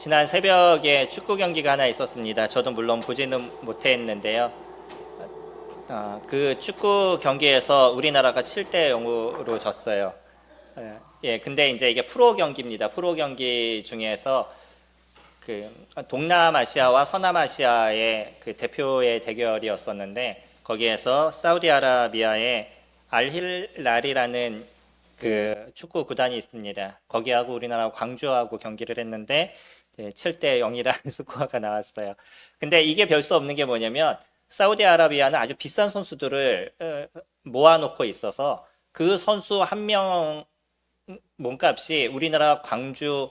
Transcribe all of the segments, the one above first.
지난 새벽에 축구 경기가 하나 있었습니다. 저도 물론 보지는 못했는데요. 그 축구 경기에서 우리나라가 7대 0으로 졌어요. 예, 근데 이제 이게 프로 경기입니다. 프로 경기 중에서 그 동남아시아와 서남아시아의 그 대표의 대결이었었는데 거기에서 사우디아라비아의 알힐랄이라는 그 축구 구단이 있습니다. 거기하고 우리나라 광주하고 경기를 했는데 7대 0이라는 스코어가 나왔어요. 근데 이게 별 수 없는 게 뭐냐면 사우디아라비아는 아주 비싼 선수들을 모아놓고 있어서 그 선수 한 명 몸값이 우리나라 광주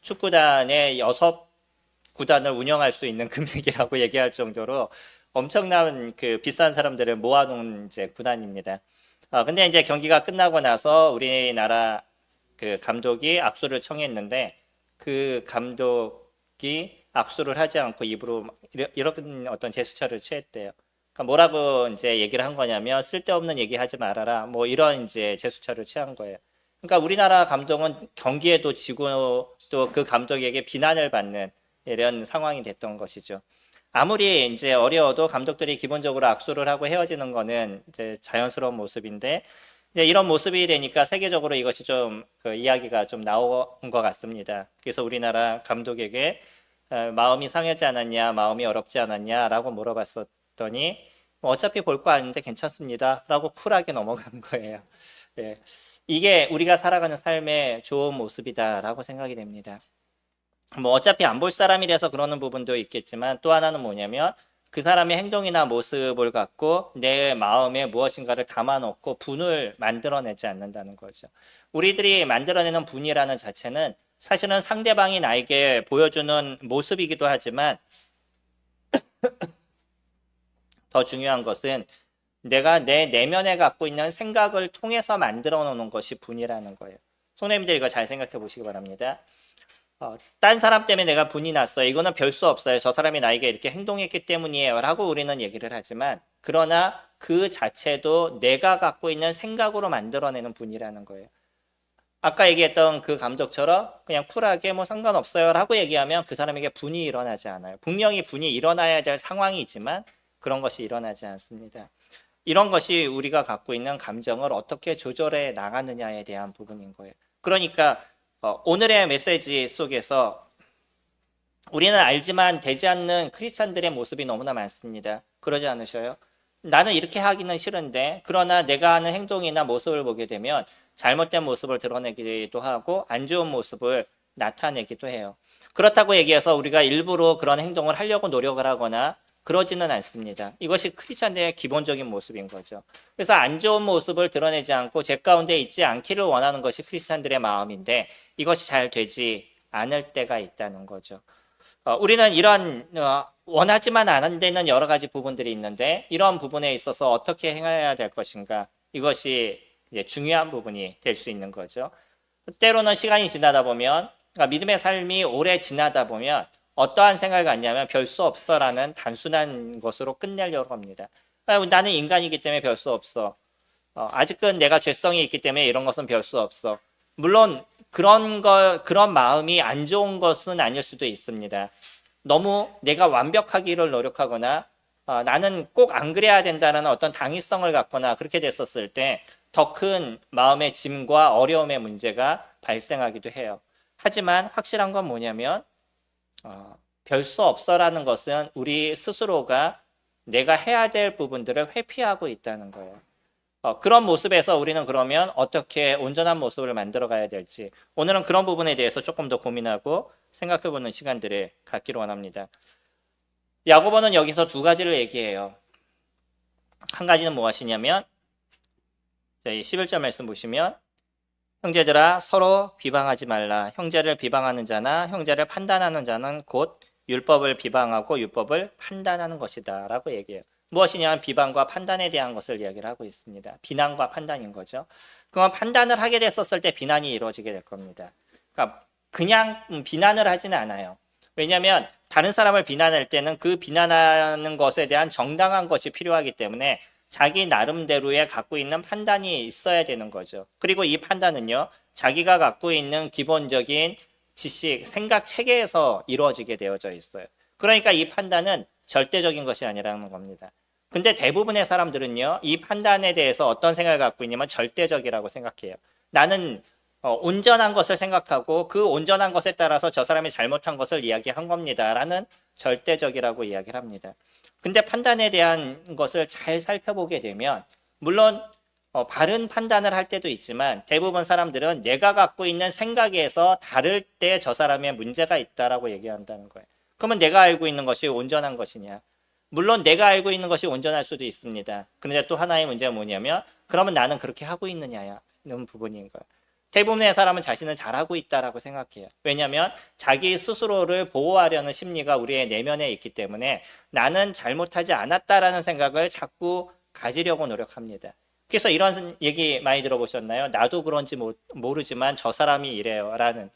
축구단의 6구단을 운영할 수 있는 금액이라고 얘기할 정도로 엄청난 그 비싼 사람들을 모아놓은 이제 구단입니다. 근데 이제 경기가 끝나고 나서 우리나라 그 감독이 악수를 청했는데 그 감독이 악수를 하지 않고 입으로 이런 어떤 제스처를 취했대요. 그러니까 뭐라고 이제 얘기를 한 거냐면 쓸데없는 얘기 하지 말아라. 뭐 이런 이제 제스처를 취한 거예요. 그러니까 우리나라 감독은 경기에도 지고 또 그 감독에게 비난을 받는 이런 상황이 됐던 것이죠. 아무리 이제 어려워도 감독들이 기본적으로 악수를 하고 헤어지는 거는 이제 자연스러운 모습인데 이제 이런 모습이 되니까 세계적으로 이것이 좀 그 이야기가 좀 나온 것 같습니다. 그래서 우리나라 감독에게 마음이 상하지 않았냐, 마음이 어렵지 않았냐라고 물어봤었더니 뭐 어차피 볼 거 아닌데 괜찮습니다라고 쿨하게 넘어간 거예요. 예. 이게 우리가 살아가는 삶의 좋은 모습이다라고 생각이 됩니다. 뭐 어차피 안 볼 사람이라서 그러는 부분도 있겠지만 또 하나는 뭐냐면 그 사람의 행동이나 모습을 갖고 내 마음에 무엇인가를 담아놓고 분을 만들어내지 않는다는 거죠. 우리들이 만들어내는 분이라는 자체는 사실은 상대방이 나에게 보여주는 모습이기도 하지만 더 중요한 것은 내가 내 내면에 갖고 있는 생각을 통해서 만들어 놓는 것이 분이라는 거예요. 손님들 이거 잘 생각해 보시기 바랍니다. 딴 사람 때문에 내가 분이 났어요. 이거는 별 수 없어요. 저 사람이 나에게 이렇게 행동했기 때문이에요. 라고 우리는 얘기를 하지만 그러나 그 자체도 내가 갖고 있는 생각으로 만들어내는 분이라는 거예요. 아까 얘기했던 그 감독처럼 그냥 쿨하게 뭐 상관없어요. 라고 얘기하면 그 사람에게 분이 일어나지 않아요. 분명히 분이 일어나야 될 상황이지만 그런 것이 일어나지 않습니다. 이런 것이 우리가 갖고 있는 감정을 어떻게 조절해 나가느냐에 대한 부분인 거예요. 그러니까 오늘의 메시지 속에서 우리는 알지만 되지 않는 크리스찬들의 모습이 너무나 많습니다. 그러지 않으셔요? 나는 이렇게 하기는 싫은데 그러나 내가 하는 행동이나 모습을 보게 되면 잘못된 모습을 드러내기도 하고 안 좋은 모습을 나타내기도 해요. 그렇다고 얘기해서 우리가 일부러 그런 행동을 하려고 노력을 하거나 그러지는 않습니다. 이것이 크리스찬들의 기본적인 모습인 거죠. 그래서 안 좋은 모습을 드러내지 않고 제 가운데 있지 않기를 원하는 것이 크리스찬들의 마음인데 이것이 잘 되지 않을 때가 있다는 거죠. 우리는 이런 원하지만 안 되는 여러 가지 부분들이 있는데 이런 부분에 있어서 어떻게 행해야 될 것인가 이것이 이제 중요한 부분이 될 수 있는 거죠. 때로는 시간이 지나다 보면 그러니까 믿음의 삶이 오래 지나다 보면 어떠한 생각을 갖냐면 별 수 없어라는 단순한 것으로 끝내려고 합니다. 나는 인간이기 때문에 별 수 없어. 아직은 내가 죄성이 있기 때문에 이런 것은 별 수 없어. 물론 그런 마음이 안 좋은 것은 아닐 수도 있습니다. 너무 내가 완벽하기를 노력하거나 나는 꼭 안 그래야 된다는 어떤 당위성을 갖거나 그렇게 됐었을 때 더 큰 마음의 짐과 어려움의 문제가 발생하기도 해요. 하지만 확실한 건 뭐냐면 별 수 없어라는 것은 우리 스스로가 내가 해야 될 부분들을 회피하고 있다는 거예요. 그런 모습에서 우리는 그러면 어떻게 온전한 모습을 만들어 가야 될지 오늘은 그런 부분에 대해서 조금 더 고민하고 생각해 보는 시간들을 갖기를 원합니다. 야고보는 여기서 두 가지를 얘기해요. 한 가지는 무엇이냐면 저희 11절 말씀 보시면 형제들아 서로 비방하지 말라. 형제를 비방하는 자나 형제를 판단하는 자는 곧 율법을 비방하고 율법을 판단하는 것이다 라고 얘기해요. 무엇이냐면 비방과 판단에 대한 것을 이야기를 하고 있습니다. 비난과 판단인 거죠. 그럼 판단을 하게 됐었을 때 비난이 이루어지게 될 겁니다. 그러니까 그냥 비난을 하지는 않아요. 왜냐하면 다른 사람을 비난할 때는 그 비난하는 것에 대한 정당한 것이 필요하기 때문에 자기 나름대로의 갖고 있는 판단이 있어야 되는 거죠. 그리고 이 판단은요, 자기가 갖고 있는 기본적인 지식, 생각 체계에서 이루어지게 되어져 있어요. 그러니까 이 판단은 절대적인 것이 아니라는 겁니다. 근데 대부분의 사람들은요, 이 판단에 대해서 어떤 생각을 갖고 있냐면 절대적이라고 생각해요. 나는 온전한 것을 생각하고 그 온전한 것에 따라서 저 사람이 잘못한 것을 이야기한 겁니다. 라는 절대적이라고 이야기를 합니다. 근데 판단에 대한 것을 잘 살펴보게 되면 물론 바른 판단을 할 때도 있지만 대부분 사람들은 내가 갖고 있는 생각에서 다를 때 저 사람의 문제가 있다라고 얘기한다는 거예요. 그러면 내가 알고 있는 것이 온전한 것이냐? 물론 내가 알고 있는 것이 온전할 수도 있습니다. 그런데 또 하나의 문제가 뭐냐면 그러면 나는 그렇게 하고 있느냐는 부분인 거예요. 대부분의 사람은 자신은 잘하고 있다라고 생각해요. 왜냐하면 자기 스스로를 보호하려는 심리가 우리의 내면에 있기 때문에 나는 잘못하지 않았다라는 생각을 자꾸 가지려고 노력합니다. 그래서 이런 얘기 많이 들어보셨나요? 나도 그런지 모르지만 저 사람이 이래요 라는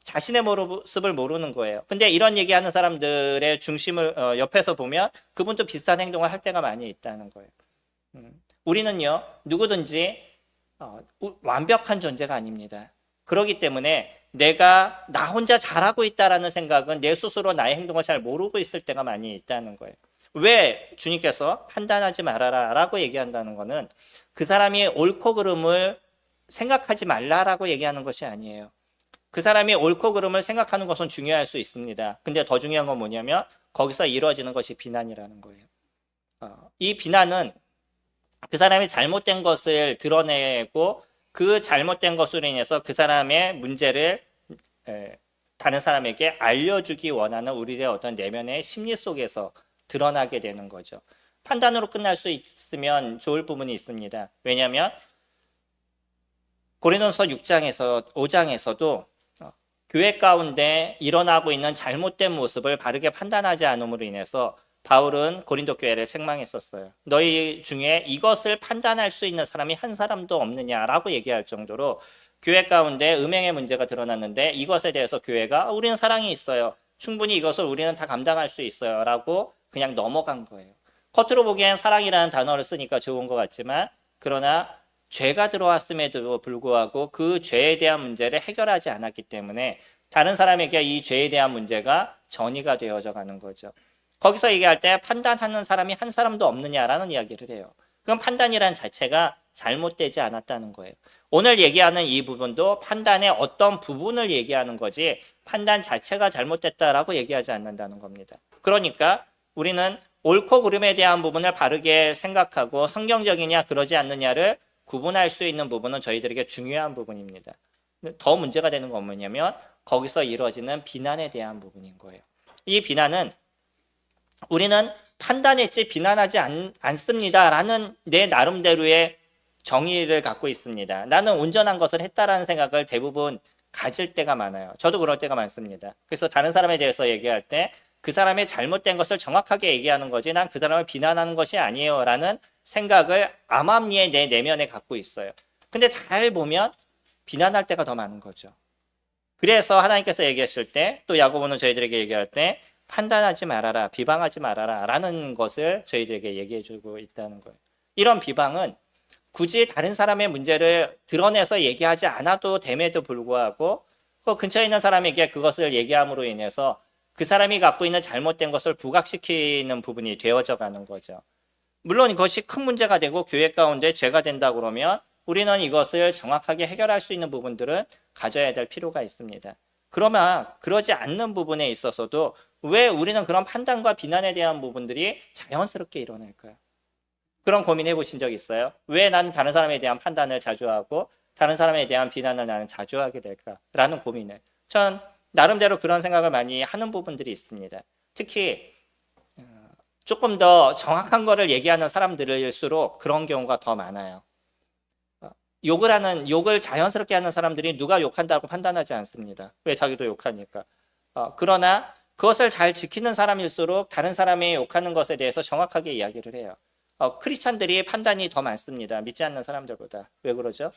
자신의 모습을 모르는 거예요. 근데 이런 얘기하는 사람들의 중심을 옆에서 보면 그분도 비슷한 행동을 할 때가 많이 있다는 거예요. 우리는요 누구든지 완벽한 존재가 아닙니다. 그렇기 때문에 내가 나 혼자 잘하고 있다라는 생각은 내 스스로 나의 행동을 잘 모르고 있을 때가 많이 있다는 거예요. 왜 주님께서 판단하지 말아라 라고 얘기한다는 거는 그 사람이 옳고 그름을 생각하지 말라라고 얘기하는 것이 아니에요. 그 사람이 옳고 그름을 생각하는 것은 중요할 수 있습니다. 근데 더 중요한 건 뭐냐면 거기서 이루어지는 것이 비난이라는 거예요. 이 비난은 그 사람이 잘못된 것을 드러내고 그 잘못된 것으로 인해서 그 사람의 문제를 다른 사람에게 알려주기 원하는 우리의 어떤 내면의 심리 속에서 드러나게 되는 거죠. 판단으로 끝날 수 있으면 좋을 부분이 있습니다. 왜냐하면 고린도서 5장에서도 교회 가운데 일어나고 있는 잘못된 모습을 바르게 판단하지 않음으로 인해서 바울은 고린도 교회를 책망했었어요. 너희 중에 이것을 판단할 수 있는 사람이 한 사람도 없느냐라고 얘기할 정도로 교회 가운데 음행의 문제가 드러났는데 이것에 대해서 교회가 우리는 사랑이 있어요. 충분히 이것을 우리는 다 감당할 수 있어요. 라고 그냥 넘어간 거예요. 겉으로 보기엔 사랑이라는 단어를 쓰니까 좋은 것 같지만 그러나 죄가 들어왔음에도 불구하고 그 죄에 대한 문제를 해결하지 않았기 때문에 다른 사람에게 이 죄에 대한 문제가 전이가 되어져 가는 거죠. 거기서 얘기할 때 판단하는 사람이 한 사람도 없느냐라는 이야기를 해요. 그럼 판단이란 자체가 잘못되지 않았다는 거예요. 오늘 얘기하는 이 부분도 판단의 어떤 부분을 얘기하는 거지 판단 자체가 잘못됐다라고 얘기하지 않는다는 겁니다. 그러니까 우리는 옳고 그름에 대한 부분을 바르게 생각하고 성경적이냐 그러지 않느냐를 구분할 수 있는 부분은 저희들에게 중요한 부분입니다. 더 문제가 되는 건 뭐냐면 거기서 이루어지는 비난에 대한 부분인 거예요. 이 비난은 우리는 판단했지 비난하지 않습니다 라는 내 나름대로의 정의를 갖고 있습니다. 나는 온전한 것을 했다라는 생각을 대부분 가질 때가 많아요. 저도 그럴 때가 많습니다. 그래서 다른 사람에 대해서 얘기할 때 그 사람의 잘못된 것을 정확하게 얘기하는 거지 난 그 사람을 비난하는 것이 아니에요 라는 생각을 암암리에 내 내면에 갖고 있어요. 근데 잘 보면 비난할 때가 더 많은 거죠. 그래서 하나님께서 얘기하실 때 또 야고보는 저희들에게 얘기할 때 판단하지 말아라, 비방하지 말아라 라는 것을 저희들에게 얘기해 주고 있다는 거예요. 이런 비방은 굳이 다른 사람의 문제를 드러내서 얘기하지 않아도 됨에도 불구하고 그 근처에 있는 사람에게 그것을 얘기함으로 인해서 그 사람이 갖고 있는 잘못된 것을 부각시키는 부분이 되어져 가는 거죠. 물론 이것이 큰 문제가 되고 교회 가운데 죄가 된다 그러면 우리는 이것을 정확하게 해결할 수 있는 부분들은 가져야 될 필요가 있습니다. 그러면 그러지 않는 부분에 있어서도 왜 우리는 그런 판단과 비난에 대한 부분들이 자연스럽게 일어날까요? 그런 고민해 보신 적 있어요? 왜 나는 다른 사람에 대한 판단을 자주 하고 다른 사람에 대한 비난을 나는 자주 하게 될까라는 고민을 전 나름대로 그런 생각을 많이 하는 부분들이 있습니다. 특히 조금 더 정확한 거를 얘기하는 사람들일수록 그런 경우가 더 많아요. 욕을 자연스럽게 하는 사람들이 누가 욕한다고 판단하지 않습니다. 왜 자기도 욕하니까. 그러나 그것을 잘 지키는 사람일수록 다른 사람이 욕하는 것에 대해서 정확하게 이야기를 해요. 크리스찬들이 판단이 더 많습니다. 믿지 않는 사람들보다. 왜 그러죠?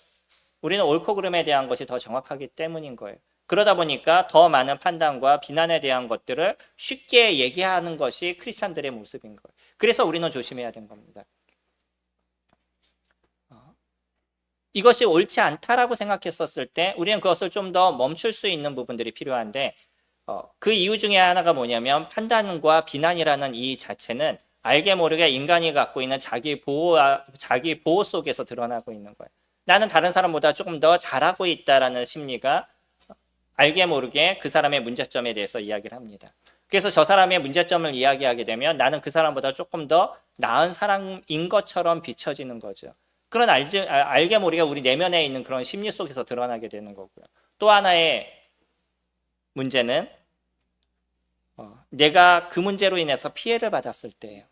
우리는 옳고 그름에 대한 것이 더 정확하기 때문인 거예요. 그러다 보니까 더 많은 판단과 비난에 대한 것들을 쉽게 얘기하는 것이 크리스찬들의 모습인 거예요. 그래서 우리는 조심해야 되는 겁니다. 이것이 옳지 않다라고 생각했었을 때 우리는 그것을 좀 더 멈출 수 있는 부분들이 필요한데 그 이유 중에 하나가 뭐냐면 판단과 비난이라는 이 자체는 알게 모르게 인간이 갖고 있는 자기 보호 속에서 드러나고 있는 거예요. 나는 다른 사람보다 조금 더 잘하고 있다라는 심리가 알게 모르게 그 사람의 문제점에 대해서 이야기를 합니다. 그래서 저 사람의 문제점을 이야기하게 되면 나는 그 사람보다 조금 더 나은 사람인 것처럼 비춰지는 거죠. 그런 알게 모르게 우리 내면에 있는 그런 심리 속에서 드러나게 되는 거고요. 또 하나의 문제는 내가 그 문제로 인해서 피해를 받았을 때예요.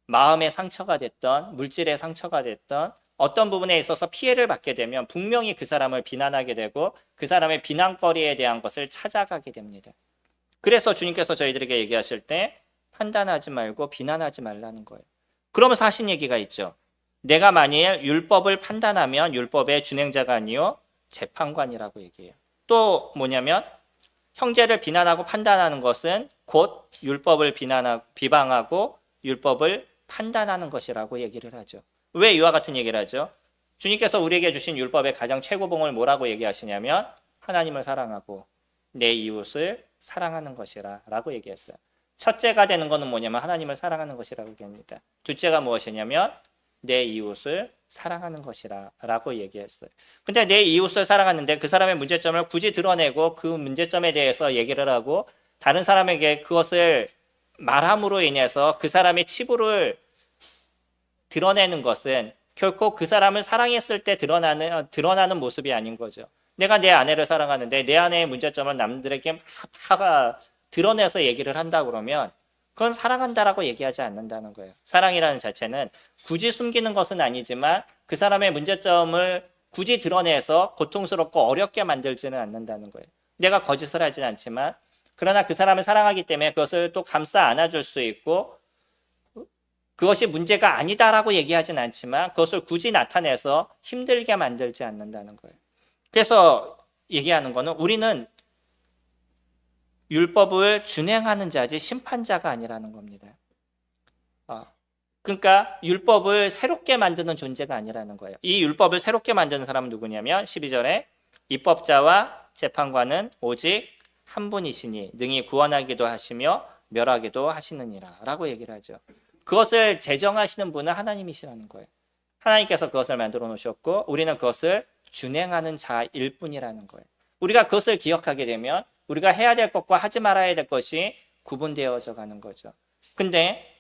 마음의 상처가 됐던, 물질의 상처가 됐던 어떤 부분에 있어서 피해를 받게 되면 분명히 그 사람을 비난하게 되고 그 사람의 비난거리에 대한 것을 찾아가게 됩니다. 그래서 주님께서 저희들에게 얘기하실 때 판단하지 말고 비난하지 말라는 거예요. 그러면서 하신 얘기가 있죠. 내가 만일 율법을 판단하면 율법의 준행자가 아니요 재판관이라고 얘기해요. 또 뭐냐면 형제를 비난하고 판단하는 것은 곧 율법을 비방하고 율법을 판단하는 것이라고 얘기를 하죠. 왜 이와 같은 얘기를 하죠? 주님께서 우리에게 주신 율법의 가장 최고봉을 뭐라고 얘기하시냐면 하나님을 사랑하고 내 이웃을 사랑하는 것이라 라고 얘기했어요. 첫째가 되는 것은 뭐냐면 하나님을 사랑하는 것이라고 얘기합니다. 둘째가 무엇이냐면 내 이웃을 사랑하는 것이라 라고 얘기했어요. 근데 내 이웃을 사랑하는데 그 사람의 문제점을 굳이 드러내고 그 문제점에 대해서 얘기를 하고 다른 사람에게 그것을 말함으로 인해서 그 사람의 치부를 드러내는 것은 결코 그 사람을 사랑했을 때 드러나는 모습이 아닌 거죠. 내가 내 아내를 사랑하는데 내 아내의 문제점을 남들에게 막 드러내서 얘기를 한다 그러면 그건 사랑한다라고 얘기하지 않는다는 거예요. 사랑이라는 자체는 굳이 숨기는 것은 아니지만 그 사람의 문제점을 굳이 드러내서 고통스럽고 어렵게 만들지는 않는다는 거예요. 내가 거짓을 하진 않지만 그러나 그 사람을 사랑하기 때문에 그것을 또 감싸 안아줄 수 있고 그것이 문제가 아니다라고 얘기하진 않지만 그것을 굳이 나타내서 힘들게 만들지 않는다는 거예요. 그래서 얘기하는 거는 우리는 율법을 준행하는 자지 심판자가 아니라는 겁니다. 그러니까 율법을 새롭게 만드는 존재가 아니라는 거예요. 이 율법을 새롭게 만드는 사람은 누구냐면 12절에 입법자와 재판관은 오직 한 분이시니 능히 구원하기도 하시며 멸하기도 하시느니라 라고 얘기를 하죠. 그것을 제정하시는 분은 하나님이시라는 거예요. 하나님께서 그것을 만들어 놓으셨고 우리는 그것을 준행하는 자일 뿐이라는 거예요. 우리가 그것을 기억하게 되면 우리가 해야 될 것과 하지 말아야 될 것이 구분되어져 가는 거죠. 근데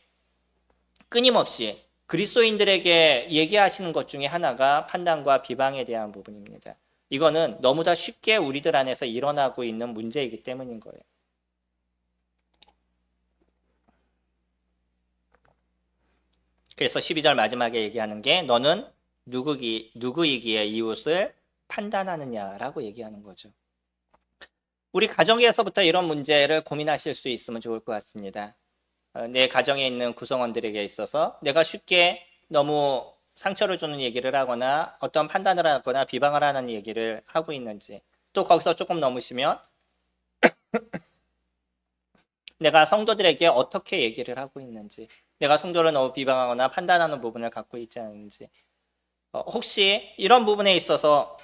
끊임없이 그리스도인들에게 얘기하시는 것 중에 하나가 판단과 비방에 대한 부분입니다. 이거는 너무나 쉽게 우리들 안에서 일어나고 있는 문제이기 때문인 거예요. 그래서 12절 마지막에 얘기하는 게 너는 누구이기에 이웃을 판단하느냐라고 얘기하는 거죠. 우리 가정에서부터 이런 문제를 고민하실 수 있으면 좋을 것 같습니다. 내 가정에 있는 구성원들에게 있어서 내가 쉽게 너무 상처를 주는 얘기를 하거나 어떤 판단을 하거나 비방을 하는 얘기를 하고 있는지, 또 거기서 조금 넘으시면 내가 성도들에게 어떻게 얘기를 하고 있는지, 내가 성도를 너무 비방하거나 판단하는 부분을 갖고 있지 않은지, 혹시 이런 부분에 있어서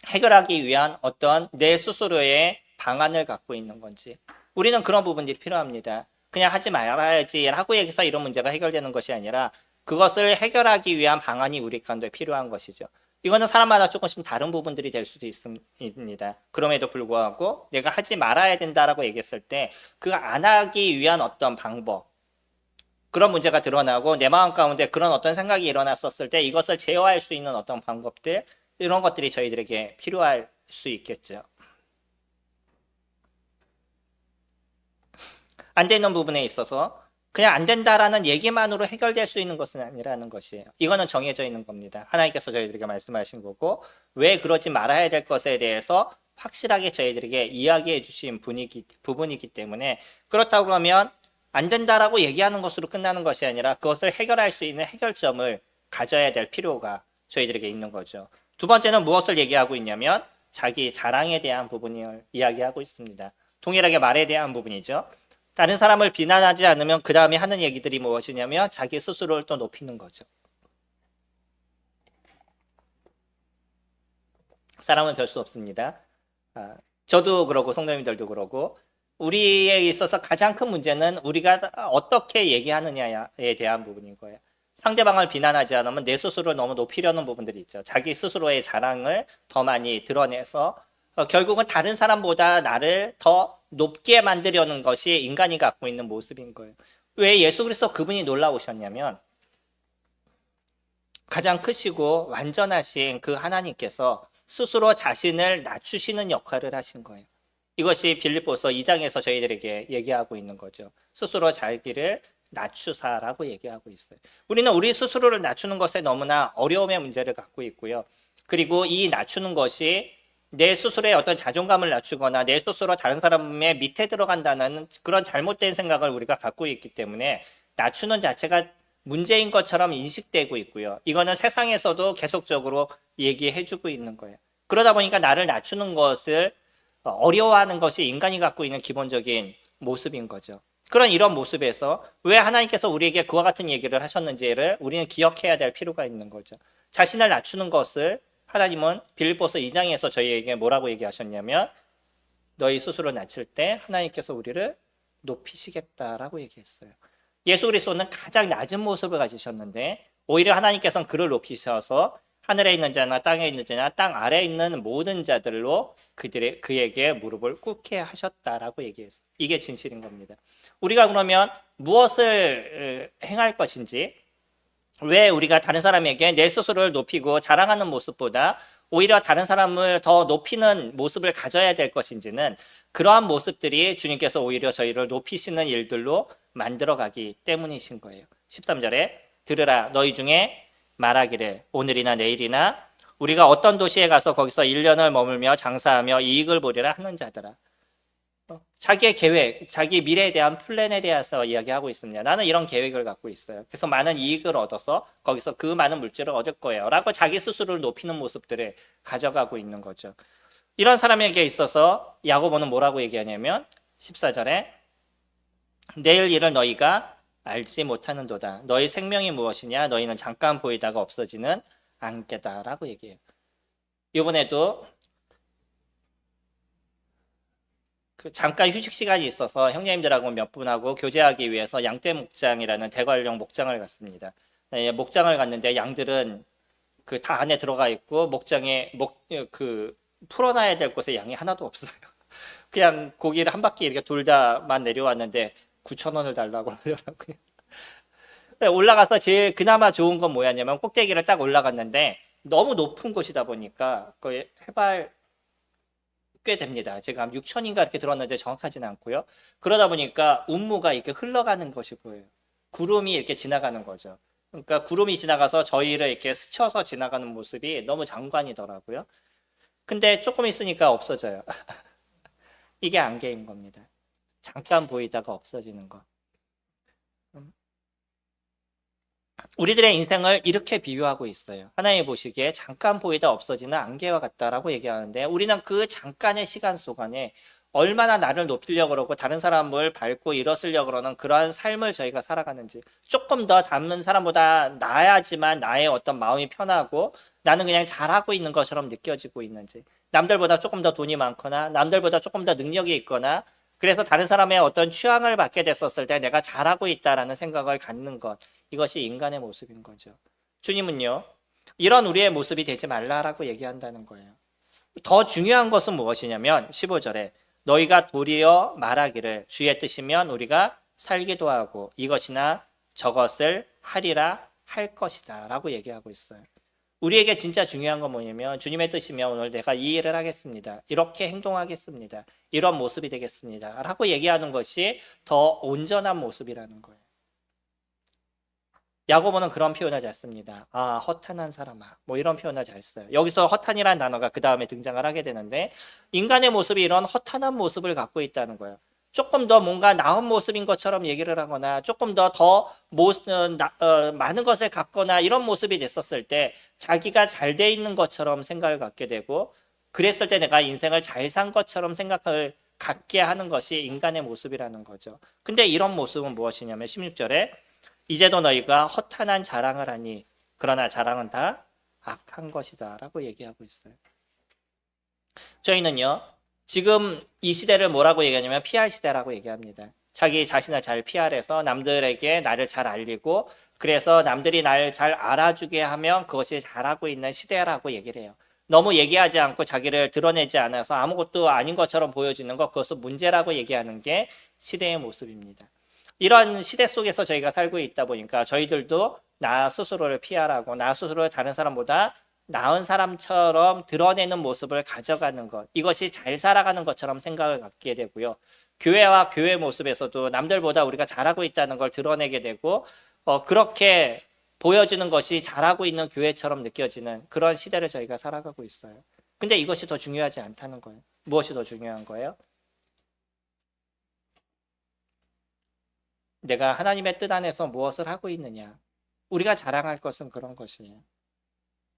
해결하기 위한 어떤 내 스스로의 방안을 갖고 있는 건지, 우리는 그런 부분들이 필요합니다. 그냥 하지 말아야지 라고 해서 이런 문제가 해결되는 것이 아니라 그것을 해결하기 위한 방안이 우리 가운데 필요한 것이죠. 이거는 사람마다 조금씩 다른 부분들이 될 수도 있습니다. 그럼에도 불구하고 내가 하지 말아야 된다라고 얘기했을 때 그 안 하기 위한 어떤 방법, 그런 문제가 드러나고 내 마음 가운데 그런 어떤 생각이 일어났었을 때 이것을 제어할 수 있는 어떤 방법들, 이런 것들이 저희들에게 필요할 수 있겠죠. 안 되는 부분에 있어서 그냥 안 된다라는 얘기만으로 해결될 수 있는 것은 아니라는 것이에요. 이거는 정해져 있는 겁니다. 하나님께서 저희들에게 말씀하신 거고, 왜 그러지 말아야 될 것에 대해서 확실하게 저희들에게 이야기해 주신 부분이기 때문에, 그렇다고 그러면 안 된다라고 얘기하는 것으로 끝나는 것이 아니라 그것을 해결할 수 있는 해결점을 가져야 될 필요가 저희들에게 있는 거죠. 두 번째는 무엇을 얘기하고 있냐면 자기 자랑에 대한 부분을 이야기하고 있습니다. 동일하게 말에 대한 부분이죠. 다른 사람을 비난하지 않으면 그 다음에 하는 얘기들이 무엇이냐면 자기 스스로를 또 높이는 거죠. 사람은 별 수 없습니다. 저도 그러고 성도님들도 그러고 우리에 있어서 가장 큰 문제는 우리가 어떻게 얘기하느냐에 대한 부분인 거예요. 상대방을 비난하지 않으면 내 스스로를 너무 높이려는 부분들이 있죠. 자기 스스로의 자랑을 더 많이 드러내서 결국은 다른 사람보다 나를 더 높게 만들려는 것이 인간이 갖고 있는 모습인 거예요. 왜 예수 그리스도 그분이 놀라우셨냐면 가장 크시고 완전하신 그 하나님께서 스스로 자신을 낮추시는 역할을 하신 거예요. 이것이 빌립보서 2장에서 저희들에게 얘기하고 있는 거죠. 스스로 자기를 낮추사라고 얘기하고 있어요. 우리는 우리 스스로를 낮추는 것에 너무나 어려움의 문제를 갖고 있고요. 그리고 이 낮추는 것이 내 스스로의 어떤 자존감을 낮추거나 내 스스로 다른 사람의 밑에 들어간다는 그런 잘못된 생각을 우리가 갖고 있기 때문에 낮추는 자체가 문제인 것처럼 인식되고 있고요. 이거는 세상에서도 계속적으로 얘기해주고 있는 거예요. 그러다 보니까 나를 낮추는 것을 어려워하는 것이 인간이 갖고 있는 기본적인 모습인 거죠. 이런 모습에서 왜 하나님께서 우리에게 그와 같은 얘기를 하셨는지를 우리는 기억해야 될 필요가 있는 거죠. 자신을 낮추는 것을 하나님은 빌립보서 2장에서 저희에게 뭐라고 얘기하셨냐면 너희 스스로 낮출 때 하나님께서 우리를 높이시겠다라고 얘기했어요. 예수 그리스도는 가장 낮은 모습을 가지셨는데 오히려 하나님께서는 그를 높이셔서 하늘에 있는 자나 땅에 있는 자나 땅 아래에 있는 모든 자들로 그에게 무릎을 꿇게 하셨다라고 얘기했어요. 이게 진실인 겁니다. 우리가 그러면 무엇을 행할 것인지, 왜 우리가 다른 사람에게 내 스스로를 높이고 자랑하는 모습보다 오히려 다른 사람을 더 높이는 모습을 가져야 될 것인지는 그러한 모습들이 주님께서 오히려 저희를 높이시는 일들로 만들어가기 때문이신 거예요. 13절에 들으라 너희 중에 말하기를 오늘이나 내일이나 우리가 어떤 도시에 가서 거기서 1년을 머물며 장사하며 이익을 보리라 하는 자들아. 자기의 계획, 자기 미래에 대한 플랜에 대해서 이야기하고 있습니다. 나는 이런 계획을 갖고 있어요. 그래서 많은 이익을 얻어서 거기서 그 많은 물질을 얻을 거예요. 라고 자기 스스로를 높이는 모습들을 가져가고 있는 거죠. 이런 사람에게 있어서 야고보는 뭐라고 얘기하냐면 14절에 내일 일을 너희가 알지 못하는도다. 너희 생명이 무엇이냐? 너희는 잠깐 보이다가 없어지는 안개다라고 얘기해요. 이번에도 잠깐 휴식 시간이 있어서 형제님들하고 몇 분하고 교제하기 위해서 양떼 목장이라는 대관령 목장을 갔습니다. 목장을 갔는데 양들은 그 다 안에 들어가 있고 목장에 풀어놔야 될 곳에 양이 하나도 없어요. 그냥 고기를 한 바퀴 이렇게 돌다만 내려왔는데 9,000원을 달라고 하더라고요. 올라가서 제일 그나마 좋은 건 뭐였냐면 꼭대기를 딱 올라갔는데 너무 높은 곳이다 보니까 거의 해발 꽤 됩니다. 제가 한 6천인가 이렇게 들었는데 정확하지는 않고요. 그러다 보니까 운무가 이렇게 흘러가는 것이 보여요. 구름이 이렇게 지나가는 거죠. 그러니까 구름이 지나가서 저희를 이렇게 스쳐서 지나가는 모습이 너무 장관이더라고요. 근데 조금 있으니까 없어져요. 이게 안개인 겁니다. 잠깐 보이다가 없어지는 것. 우리들의 인생을 이렇게 비유하고 있어요. 하나님이 보시기에 잠깐 보이다 없어지는 안개와 같다라고 얘기하는데 우리는 그 잠깐의 시간 속안에 얼마나 나를 높이려고 그러고 다른 사람을 밟고 일어서려고 그러는 그러한 삶을 저희가 살아가는지, 조금 더 다른 사람보다 나아야지만 나의 어떤 마음이 편하고 나는 그냥 잘하고 있는 것처럼 느껴지고 있는지, 남들보다 조금 더 돈이 많거나 남들보다 조금 더 능력이 있거나 그래서 다른 사람의 어떤 취향을 받게 됐었을 때 내가 잘하고 있다라는 생각을 갖는 것, 이것이 인간의 모습인 거죠. 주님은요, 이런 우리의 모습이 되지 말라라고 얘기한다는 거예요. 더 중요한 것은 무엇이냐면 15절에 너희가 도리어 말하기를 주의 뜻이면 우리가 살기도 하고 이것이나 저것을 하리라 할 것이다 라고 얘기하고 있어요. 우리에게 진짜 중요한 건 뭐냐면 주님의 뜻이면 오늘 내가 이 일을 하겠습니다. 이렇게 행동하겠습니다. 이런 모습이 되겠습니다. 라고 얘기하는 것이 더 온전한 모습이라는 거예요. 야고보는 그런 표현을 잘 씁니다. 아, 허탄한 사람아. 뭐 이런 표현을 잘 써요. 여기서 허탄이라는 단어가 그 다음에 등장을 하게 되는데 인간의 모습이 이런 허탄한 모습을 갖고 있다는 거예요. 조금 더 뭔가 나은 모습인 것처럼 얘기를 하거나 조금 더 많은 것을 갖거나 이런 모습이 됐었을 때 자기가 잘 돼 있는 것처럼 생각을 갖게 되고 그랬을 때 내가 인생을 잘 산 것처럼 생각을 갖게 하는 것이 인간의 모습이라는 거죠. 근데 이런 모습은 무엇이냐면 16절에 이제도 너희가 허탄한 자랑을 하니 그러나 자랑은 다 악한 것이다 라고 얘기하고 있어요. 저희는요, 지금 이 시대를 뭐라고 얘기하냐면 PR 시대라고 얘기합니다. 자기 자신을 잘 PR해서 남들에게 나를 잘 알리고, 그래서 남들이 나를 잘 알아주게 하면 그것이 잘하고 있는 시대라고 얘기를 해요. 너무 얘기하지 않고 자기를 드러내지 않아서 아무것도 아닌 것처럼 보여지는 것, 그것을 문제라고 얘기하는 게 시대의 모습입니다. 이런 시대 속에서 저희가 살고 있다 보니까 저희들도 나 스스로를 PR하고 나 스스로를 다른 사람보다 나은 사람처럼 드러내는 모습을 가져가는 것, 이것이 잘 살아가는 것처럼 생각을 갖게 되고요. 교회와 교회 모습에서도 남들보다 우리가 잘하고 있다는 걸 드러내게 되고, 그렇게 보여지는 것이 잘하고 있는 교회처럼 느껴지는 그런 시대를 저희가 살아가고 있어요. 근데 이것이 더 중요하지 않다는 거예요. 무엇이 더 중요한 거예요? 내가 하나님의 뜻 안에서 무엇을 하고 있느냐. 우리가 자랑할 것은 그런 것이에요.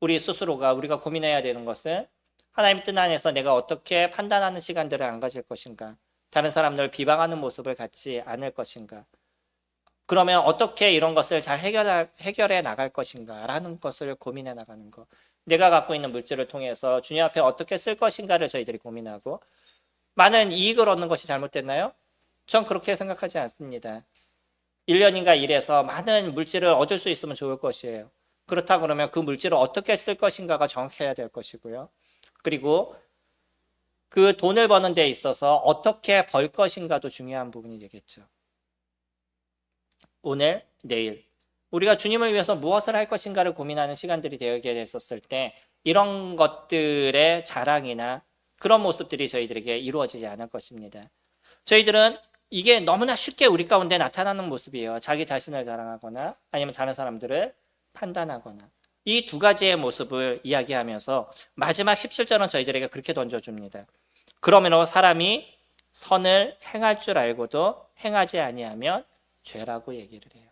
우리 스스로가 우리가 고민해야 되는 것은 하나님 뜻 안에서 내가 어떻게 판단하는 시간들을 안 가질 것인가, 다른 사람들을 비방하는 모습을 갖지 않을 것인가, 그러면 어떻게 이런 것을 잘 해결해 나갈 것인가 라는 것을 고민해 나가는 것, 내가 갖고 있는 물질을 통해서 주님 앞에 어떻게 쓸 것인가를 저희들이 고민하고, 많은 이익을 얻는 것이 잘못됐나요? 전 그렇게 생각하지 않습니다. 1년인가 일해서 많은 물질을 얻을 수 있으면 좋을 것이에요. 그렇다 그러면 그 물질을 어떻게 쓸 것인가가 정확해야 될 것이고요. 그리고 그 돈을 버는 데 있어서 어떻게 벌 것인가도 중요한 부분이 되겠죠. 오늘, 내일 우리가 주님을 위해서 무엇을 할 것인가를 고민하는 시간들이 되게 됐었을 때 이런 것들의 자랑이나 그런 모습들이 저희들에게 이루어지지 않을 것입니다. 저희들은 이게 너무나 쉽게 우리 가운데 나타나는 모습이에요. 자기 자신을 자랑하거나 아니면 다른 사람들을 판단하거나. 이 두 가지의 모습을 이야기하면서 마지막 17절은 저희들에게 그렇게 던져줍니다. 그러므로 사람이 선을 행할 줄 알고도 행하지 아니하면 죄라고 얘기를 해요.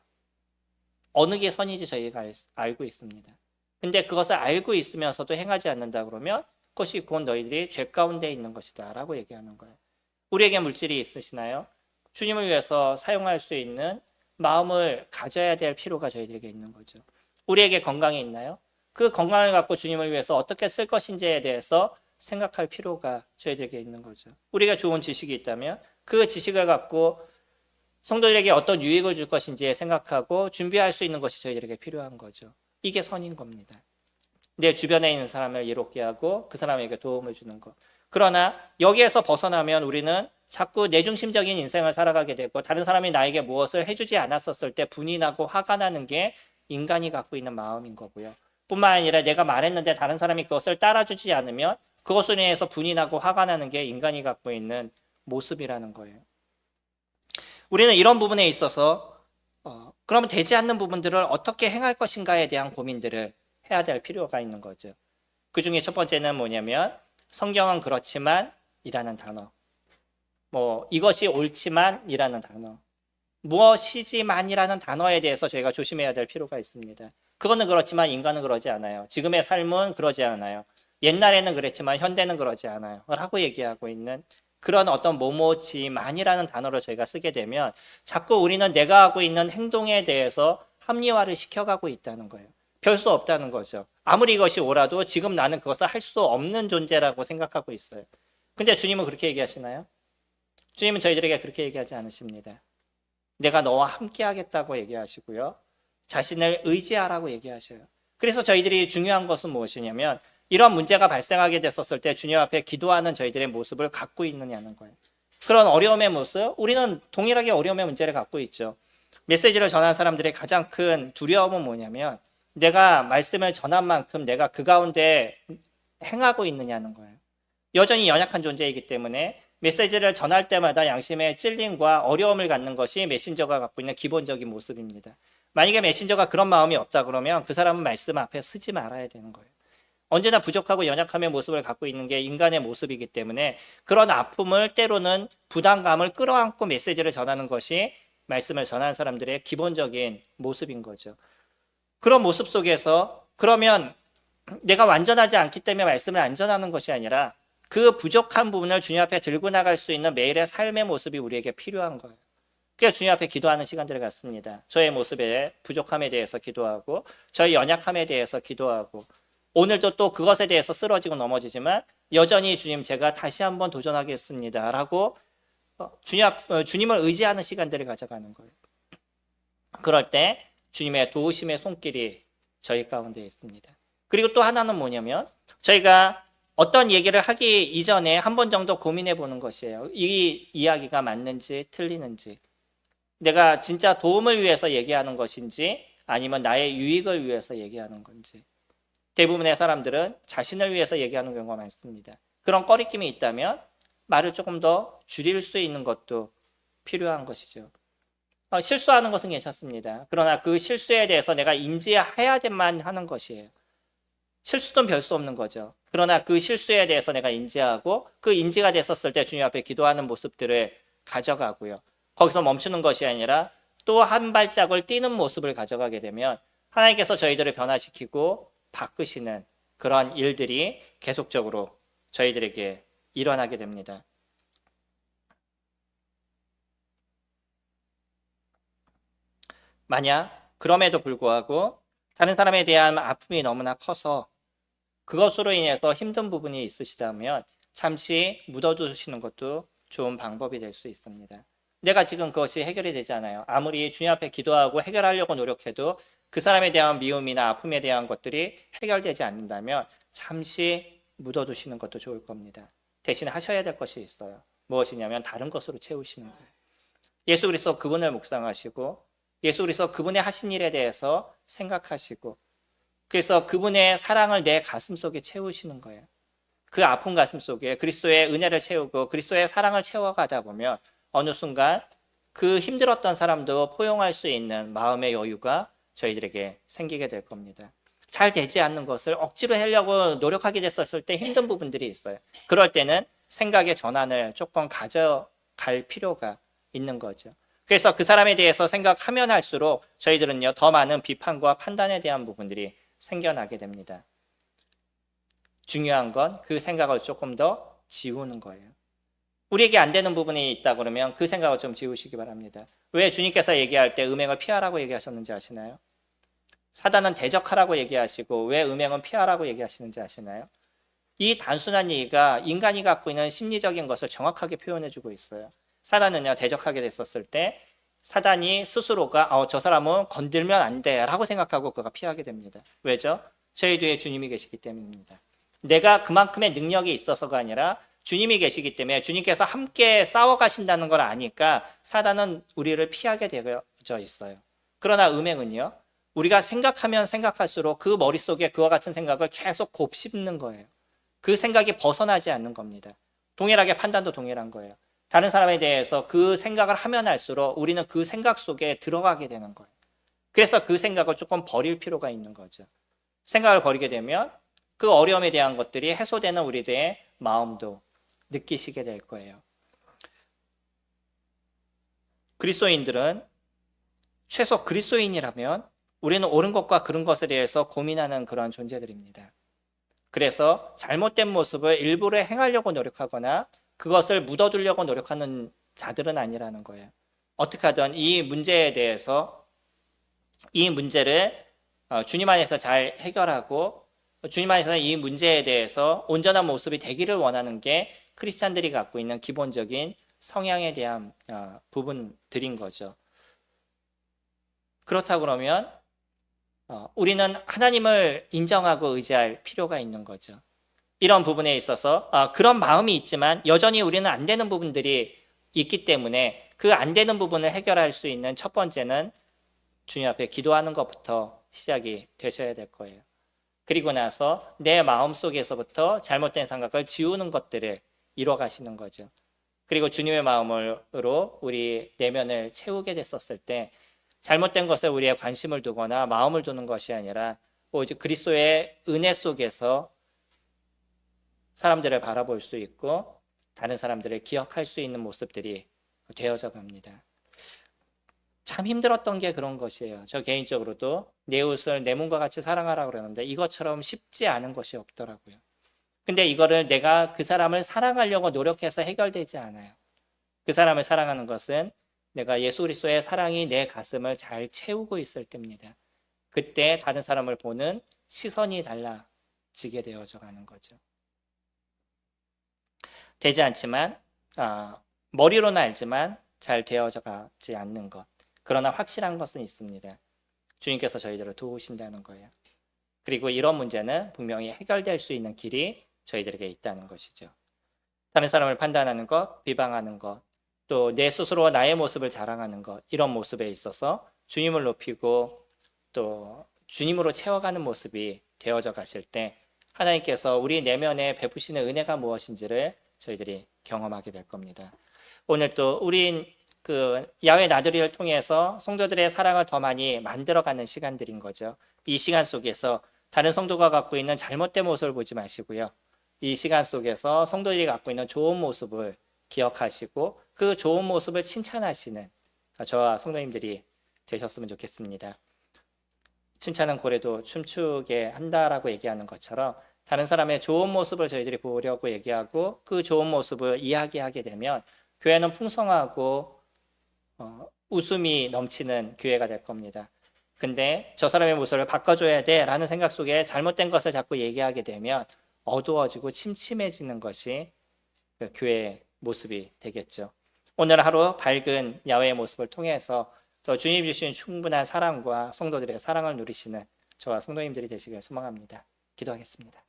어느 게 선인지 저희가 알고 있습니다. 근데 그것을 알고 있으면서도 행하지 않는다 그러면 그것이 곧 너희들이 죄 가운데 있는 것이다 라고 얘기하는 거예요. 우리에게 물질이 있으시나요? 주님을 위해서 사용할 수 있는 마음을 가져야 될 필요가 저희들에게 있는 거죠. 우리에게 건강이 있나요? 그 건강을 갖고 주님을 위해서 어떻게 쓸 것인지에 대해서 생각할 필요가 저희들에게 있는 거죠. 우리가 좋은 지식이 있다면 그 지식을 갖고 성도들에게 어떤 유익을 줄 것인지에 생각하고 준비할 수 있는 것이 저희들에게 필요한 거죠. 이게 선인 겁니다. 내 주변에 있는 사람을 이롭게 하고 그 사람에게 도움을 주는 것. 그러나 여기에서 벗어나면 우리는 자꾸 내중심적인 인생을 살아가게 되고 다른 사람이 나에게 무엇을 해주지 않았었을 때 분이 나고 화가 나는 게 인간이 갖고 있는 마음인 거고요. 뿐만 아니라 내가 말했는데 다른 사람이 그것을 따라주지 않으면 그것으로 인해서 분이 나고 화가 나는 게 인간이 갖고 있는 모습이라는 거예요. 우리는 이런 부분에 있어서 그러면 되지 않는 부분들을 어떻게 행할 것인가에 대한 고민들을 해야 될 필요가 있는 거죠. 그 중에 첫 번째는 뭐냐면 성경은 그렇지만 이라는 단어, 이것이 옳지만 이라는 단어, 무엇이지만이라는 단어에 대해서 저희가 조심해야 될 필요가 있습니다. 그거는 그렇지만 인간은 그러지 않아요. 지금의 삶은 그러지 않아요. 옛날에는 그랬지만 현대는 그러지 않아요 라고 얘기하고 있는 그런 어떤 뭐뭐지만이라는 단어를 저희가 쓰게 되면 자꾸 우리는 내가 하고 있는 행동에 대해서 합리화를 시켜가고 있다는 거예요. 별 수 없다는 거죠. 아무리 이것이 옳아도 지금 나는 그것을 할 수 없는 존재라고 생각하고 있어요. 근데 주님은 그렇게 얘기하시나요? 주님은 저희들에게 그렇게 얘기하지 않으십니다. 내가 너와 함께 하겠다고 얘기하시고요. 자신을 의지하라고 얘기하셔요. 그래서 저희들이 중요한 것은 무엇이냐면 이런 문제가 발생하게 됐었을 때 주님 앞에 기도하는 저희들의 모습을 갖고 있느냐는 거예요. 그런 어려움의 모습, 우리는 동일하게 어려움의 문제를 갖고 있죠. 메시지를 전하는 사람들의 가장 큰 두려움은 뭐냐면 내가 말씀을 전한 만큼 내가 그 가운데 행하고 있느냐는 거예요. 여전히 연약한 존재이기 때문에 메시지를 전할 때마다 양심의 찔림과 어려움을 갖는 것이 메신저가 갖고 있는 기본적인 모습입니다. 만약에 메신저가 그런 마음이 없다 그러면 그 사람은 말씀 앞에 서지 말아야 되는 거예요. 언제나 부족하고 연약함의 모습을 갖고 있는 게 인간의 모습이기 때문에 그런 아픔을 때로는 부담감을 끌어안고 메시지를 전하는 것이 말씀을 전하는 사람들의 기본적인 모습인 거죠. 그런 모습 속에서 그러면 내가 완전하지 않기 때문에 말씀을 안 전하는 것이 아니라 그 부족한 부분을 주님 앞에 들고 나갈 수 있는 매일의 삶의 모습이 우리에게 필요한 거예요. 그래서 주님 앞에 기도하는 시간들을 갖습니다. 저의 모습의 부족함에 대해서 기도하고 저의 연약함에 대해서 기도하고 오늘도 또 그것에 대해서 쓰러지고 넘어지지만 여전히 주님 제가 다시 한번 도전하겠습니다 라고 주님을 의지하는 시간들을 가져가는 거예요. 그럴 때 주님의 도우심의 손길이 저희 가운데 있습니다. 그리고 또 하나는 뭐냐면 저희가 어떤 얘기를 하기 이전에 한 번 정도 고민해 보는 것이에요. 이 이야기가 맞는지 틀리는지, 내가 진짜 도움을 위해서 얘기하는 것인지 아니면 나의 유익을 위해서 얘기하는 건지. 대부분의 사람들은 자신을 위해서 얘기하는 경우가 많습니다. 그런 꺼리낌이 있다면 말을 조금 더 줄일 수 있는 것도 필요한 것이죠. 실수하는 것은 괜찮습니다. 그러나 그 실수에 대해서 내가 인지해야만 하는 것이에요. 실수는 별 수 없는 거죠. 그러나 그 실수에 대해서 내가 인지하고 그 인지가 됐었을 때 주님 앞에 기도하는 모습들을 가져가고요. 거기서 멈추는 것이 아니라 또 한 발짝을 뛰는 모습을 가져가게 되면 하나님께서 저희들을 변화시키고 바꾸시는 그런 일들이 계속적으로 저희들에게 일어나게 됩니다. 만약 그럼에도 불구하고 다른 사람에 대한 아픔이 너무나 커서 그것으로 인해서 힘든 부분이 있으시다면 잠시 묻어두시는 것도 좋은 방법이 될 수 있습니다. 내가 지금 그것이 해결이 되지 않아요. 아무리 주님 앞에 기도하고 해결하려고 노력해도 그 사람에 대한 미움이나 아픔에 대한 것들이 해결되지 않는다면 잠시 묻어두시는 것도 좋을 겁니다. 대신 하셔야 될 것이 있어요. 무엇이냐면 다른 것으로 채우시는 거예요. 예수 그리스도 그분을 묵상하시고 예수 그리스도 그분의 하신 일에 대해서 생각하시고 그래서 그분의 사랑을 내 가슴 속에 채우시는 거예요. 그 아픈 가슴 속에 그리스도의 은혜를 채우고 그리스도의 사랑을 채워가다 보면 어느 순간 그 힘들었던 사람도 포용할 수 있는 마음의 여유가 저희들에게 생기게 될 겁니다. 잘 되지 않는 것을 억지로 하려고 노력하게 됐었을 때 힘든 부분들이 있어요. 그럴 때는 생각의 전환을 조금 가져갈 필요가 있는 거죠. 그래서 그 사람에 대해서 생각하면 할수록 저희들은요 더 많은 비판과 판단에 대한 부분들이 생겨나게 됩니다. 중요한 건 그 생각을 조금 더 지우는 거예요. 우리에게 안 되는 부분이 있다 그러면 그 생각을 좀 지우시기 바랍니다. 왜 주님께서 얘기할 때 음행을 피하라고 얘기하셨는지 아시나요? 사단은 대적하라고 얘기하시고 왜 음행은 피하라고 얘기하시는지 아시나요? 이 단순한 얘기가 인간이 갖고 있는 심리적인 것을 정확하게 표현해주고 있어요. 사단은요 대적하게 됐었을 때 사단이 스스로가 저 사람은 건들면 안 돼 라고 생각하고 그가 피하게 됩니다. 왜죠? 저희 뒤에 주님이 계시기 때문입니다. 내가 그만큼의 능력이 있어서가 아니라 주님이 계시기 때문에 주님께서 함께 싸워가신다는 걸 아니까 사단은 우리를 피하게 되어져 있어요. 그러나 음행은요 우리가 생각하면 생각할수록 그 머릿속에 그와 같은 생각을 계속 곱씹는 거예요. 그 생각이 벗어나지 않는 겁니다. 동일하게 판단도 동일한 거예요. 다른 사람에 대해서 그 생각을 하면 할수록 우리는 그 생각 속에 들어가게 되는 거예요. 그래서 그 생각을 조금 버릴 필요가 있는 거죠. 생각을 버리게 되면 그 어려움에 대한 것들이 해소되는 우리들의 마음도 느끼시게 될 거예요. 그리스도인들은 최소 그리스도인이라면 우리는 옳은 것과 그른 것에 대해서 고민하는 그런 존재들입니다. 그래서 잘못된 모습을 일부러 행하려고 노력하거나 그것을 묻어두려고 노력하는 자들은 아니라는 거예요. 어떻게 하든 이 문제에 대해서 이 문제를 주님 안에서 잘 해결하고 주님 안에서 이 문제에 대해서 온전한 모습이 되기를 원하는 게 크리스찬들이 갖고 있는 기본적인 성향에 대한 부분들인 거죠. 그렇다 그러면 우리는 하나님을 인정하고 의지할 필요가 있는 거죠. 이런 부분에 있어서 그런 마음이 있지만 여전히 우리는 안 되는 부분들이 있기 때문에 그 안 되는 부분을 해결할 수 있는 첫 번째는 주님 앞에 기도하는 것부터 시작이 되셔야 될 거예요. 그리고 나서 내 마음속에서부터 잘못된 생각을 지우는 것들을 이뤄가시는 거죠. 그리고 주님의 마음으로 우리 내면을 채우게 됐었을 때 잘못된 것에 우리의 관심을 두거나 마음을 두는 것이 아니라 오직 그리스도의 은혜 속에서 사람들을 바라볼 수 있고 다른 사람들을 기억할 수 있는 모습들이 되어져 갑니다. 참 힘들었던 게 그런 것이에요. 저 개인적으로도 내 옷을 내 몸과 같이 사랑하라고 그러는데 이것처럼 쉽지 않은 것이 없더라고요. 근데 이거를 내가 그 사람을 사랑하려고 노력해서 해결되지 않아요. 그 사람을 사랑하는 것은 내가 예수 그리스도의 사랑이 내 가슴을 잘 채우고 있을 때입니다. 그때 다른 사람을 보는 시선이 달라지게 되어져 가는 거죠. 되지 않지만 머리로는 알지만 잘 되어져 가지 않는 것. 그러나 확실한 것은 있습니다. 주님께서 저희들을 도우신다는 거예요. 그리고 이런 문제는 분명히 해결될 수 있는 길이 저희들에게 있다는 것이죠. 다른 사람을 판단하는 것, 비방하는 것, 또 내 스스로 나의 모습을 자랑하는 것, 이런 모습에 있어서 주님을 높이고 또 주님으로 채워가는 모습이 되어져 가실 때 하나님께서 우리 내면에 베푸시는 은혜가 무엇인지를 저희들이 경험하게 될 겁니다. 오늘 또 우린 그 야훼 나들이를 통해서 성도들의 사랑을 더 많이 만들어가는 시간들인 거죠. 이 시간 속에서 다른 성도가 갖고 있는 잘못된 모습을 보지 마시고요. 이 시간 속에서 성도들이 갖고 있는 좋은 모습을 기억하시고 그 좋은 모습을 칭찬하시는 저와 성도님들이 되셨으면 좋겠습니다. 칭찬은 고래도 춤추게 한다라고 얘기하는 것처럼 다른 사람의 좋은 모습을 저희들이 보려고 얘기하고 그 좋은 모습을 이야기하게 되면 교회는 풍성하고 웃음이 넘치는 교회가 될 겁니다. 근데 저 사람의 모습을 바꿔줘야 돼 라는 생각 속에 잘못된 것을 자꾸 얘기하게 되면 어두워지고 침침해지는 것이 그 교회의 모습이 되겠죠. 오늘 하루 밝은 야훼의 모습을 통해서 또 주님 주신 충분한 사랑과 성도들의 사랑을 누리시는 저와 성도님들이 되시길 소망합니다. 기도하겠습니다.